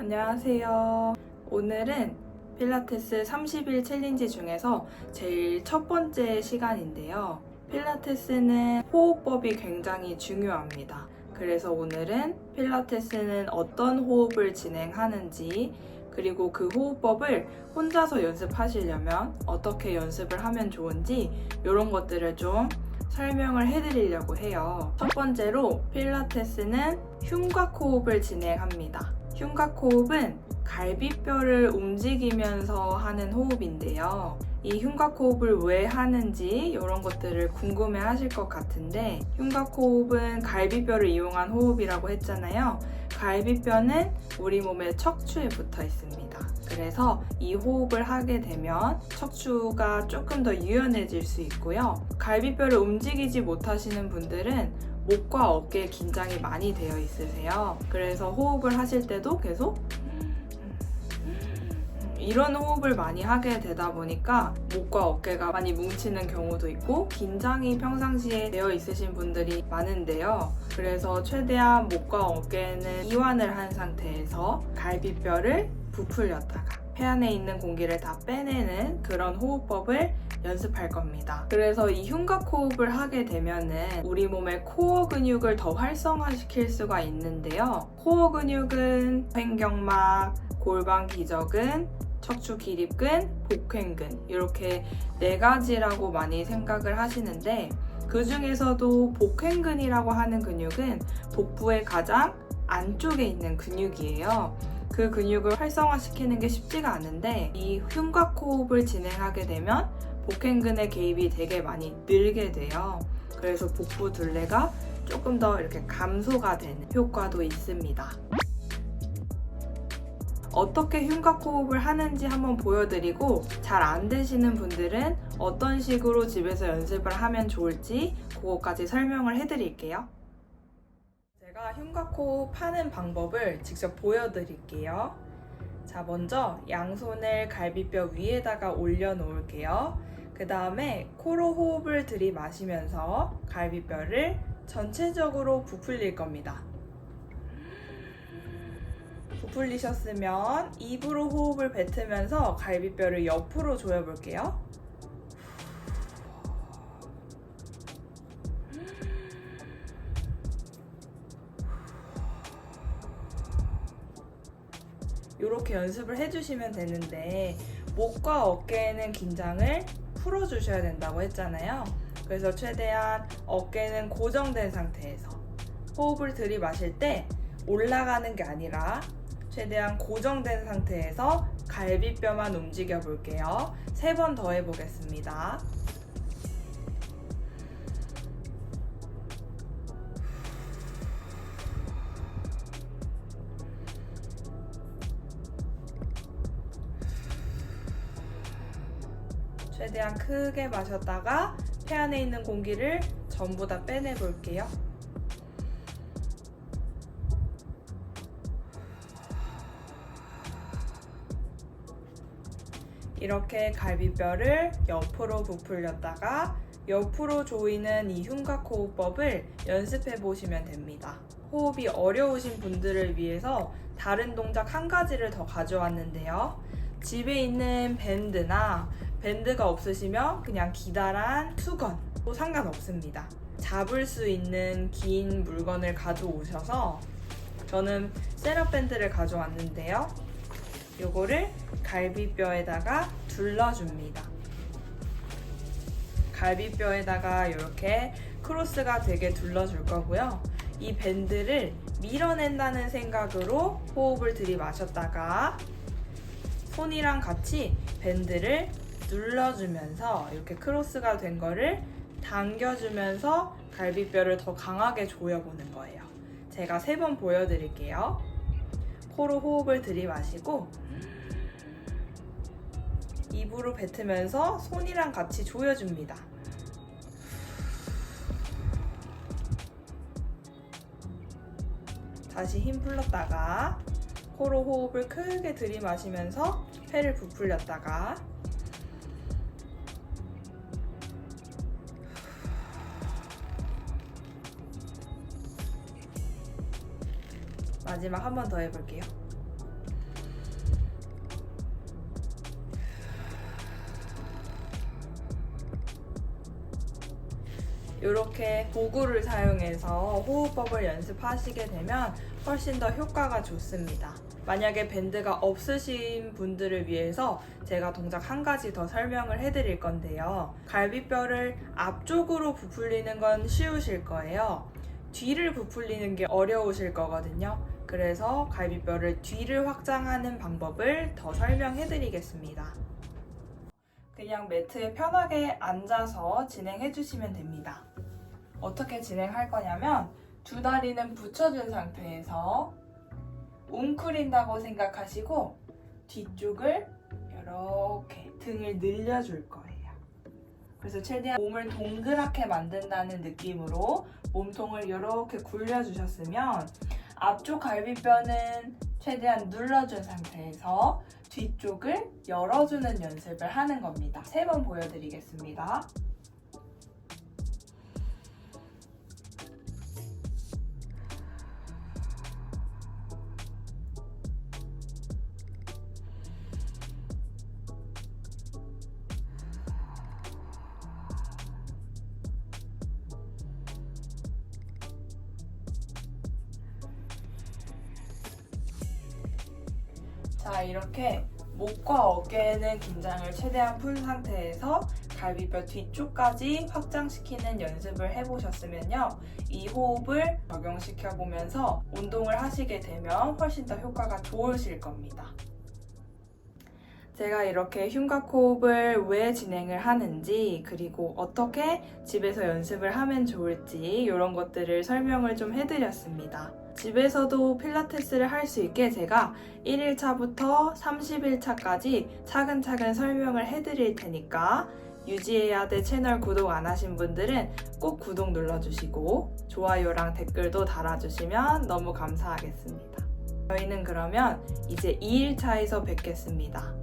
안녕하세요. 오늘은 필라테스 30일 챌린지 중에서 제일 첫 번째 시간인데요. 필라테스는 호흡법이 굉장히 중요합니다. 그래서 오늘은 필라테스는 어떤 호흡을 진행하는지, 그리고 그 호흡법을 혼자서 연습하시려면 어떻게 연습을 하면 좋은지 이런 것들을 좀 설명을 해드리려고 해요. 첫 번째로 필라테스는 흉곽 호흡을 진행합니다. 흉곽 호흡은 갈비뼈를 움직이면서 하는 호흡인데요. 이 흉곽 호흡을 왜 하는지 이런 것들을 궁금해 하실 것 같은데, 흉곽 호흡은 갈비뼈를 이용한 호흡이라고 했잖아요. 갈비뼈는 우리 몸의 척추에 붙어 있습니다. 그래서 이 호흡을 하게 되면 척추가 조금 더 유연해질 수 있고요. 갈비뼈를 움직이지 못하시는 분들은 목과 어깨에 긴장이 많이 되어 있으세요. 그래서 호흡을 하실 때도 계속 이런 호흡을 많이 하게 되다 보니까 목과 어깨가 많이 뭉치는 경우도 있고 긴장이 평상시에 되어 있으신 분들이 많은데요. 그래서 최대한 목과 어깨는 이완을 한 상태에서 갈비뼈를 부풀렸다가 폐 안에 있는 공기를 다 빼내는 그런 호흡법을 연습할 겁니다. 그래서 이 흉곽 호흡을 하게 되면은 우리 몸의 코어 근육을 더 활성화시킬 수가 있는데요. 코어 근육은 횡격막, 골반 기저근, 척추 기립근, 복횡근 이렇게 네 가지라고 많이 생각을 하시는데, 그 중에서도 복횡근이라고 하는 근육은 복부의 가장 안쪽에 있는 근육이에요. 그 근육을 활성화시키는 게 쉽지가 않은데, 이 흉곽 호흡을 진행하게 되면 복횡근의 개입이 되게 많이 늘게 돼요. 그래서 복부 둘레가 조금 더 이렇게 감소가 되는 효과도 있습니다. 어떻게 흉곽 호흡을 하는지 한번 보여드리고, 잘 안 되시는 분들은 어떤 식으로 집에서 연습을 하면 좋을지 그거까지 설명을 해드릴게요. 제가 흉곽 호흡 하는 방법을 직접 보여드릴게요. 자, 먼저 양손을 갈비뼈 위에다가 올려놓을게요. 그 다음에 코로 호흡을 들이마시면서 갈비뼈를 전체적으로 부풀릴 겁니다. 부풀리셨으면 입으로 호흡을 뱉으면서 갈비뼈를 옆으로 조여볼게요. 이렇게 연습을 해주시면 되는데, 목과 어깨에는 긴장을 풀어주셔야 된다고 했잖아요. 그래서 최대한 어깨는 고정된 상태에서 호흡을 들이마실 때 올라가는 게 아니라 최대한 고정된 상태에서 갈비뼈만 움직여 볼게요. 3번 더 해보겠습니다. 최대한 크게 마셨다가 폐 안에 있는 공기를 전부 다 빼내 볼게요. 이렇게 갈비뼈를 옆으로 부풀렸다가 옆으로 조이는 이 흉곽 호흡법을 연습해 보시면 됩니다. 호흡이 어려우신 분들을 위해서 다른 동작 한 가지를 더 가져왔는데요. 집에 있는 밴드가 없으시면 그냥 기다란 수건도 상관없습니다. 잡을 수 있는 긴 물건을 가져오셔서, 저는 셋업밴드를 가져왔는데요. 요거를 갈비뼈에다가 둘러줍니다. 갈비뼈에다가 이렇게 크로스가 되게 둘러줄 거고요. 이 밴드를 밀어낸다는 생각으로 호흡을 들이마셨다가 손이랑 같이 밴드를 눌러주면서 이렇게 크로스가 된 거를 당겨주면서 갈비뼈를 더 강하게 조여보는 거예요. 제가 3번 보여드릴게요. 코로 호흡을 들이마시고 입으로 뱉으면서 손이랑 같이 조여줍니다. 다시 힘 풀렀다가 코로 호흡을 크게 들이마시면서 폐를 부풀렸다가 마지막 한 번 더 해볼게요. 이렇게 도구를 사용해서 호흡법을 연습하시게 되면 훨씬 더 효과가 좋습니다. 만약에 밴드가 없으신 분들을 위해서 제가 동작 한 가지 더 설명을 해드릴 건데요. 갈비뼈를 앞쪽으로 부풀리는 건 쉬우실 거예요. 뒤를 부풀리는 게 어려우실 거거든요. 그래서 갈비뼈를 뒤를 확장하는 방법을 더 설명해 드리겠습니다. 그냥 매트에 편하게 앉아서 진행해 주시면 됩니다. 어떻게 진행할 거냐면 두 다리는 붙여준 상태에서 웅크린다고 생각하시고 뒤쪽을 이렇게 등을 늘려줄 거예요. 그래서 최대한 몸을 동그랗게 만든다는 느낌으로 몸통을 이렇게 굴려주셨으면 앞쪽 갈비뼈는 최대한 눌러준 상태에서 뒤쪽을 열어주는 연습을 하는 겁니다. 3번 보여드리겠습니다. 자, 이렇게 목과 어깨는 긴장을 최대한 푼 상태에서 갈비뼈 뒤쪽까지 확장시키는 연습을 해보셨으면요. 이 호흡을 적용시켜보면서 운동을 하시게 되면 훨씬 더 효과가 좋으실 겁니다. 제가 이렇게 흉곽 호흡을 왜 진행을 하는지, 그리고 어떻게 집에서 연습을 하면 좋을지 이런 것들을 설명을 좀 해드렸습니다. 집에서도 필라테스를 할 수 있게 제가 1일차부터 30일차까지 차근차근 설명을 해드릴 테니까 유지해야 돼 채널 구독 안 하신 분들은 꼭 구독 눌러주시고 좋아요랑 댓글도 달아주시면 너무 감사하겠습니다. 저희는 그러면 이제 2일차에서 뵙겠습니다.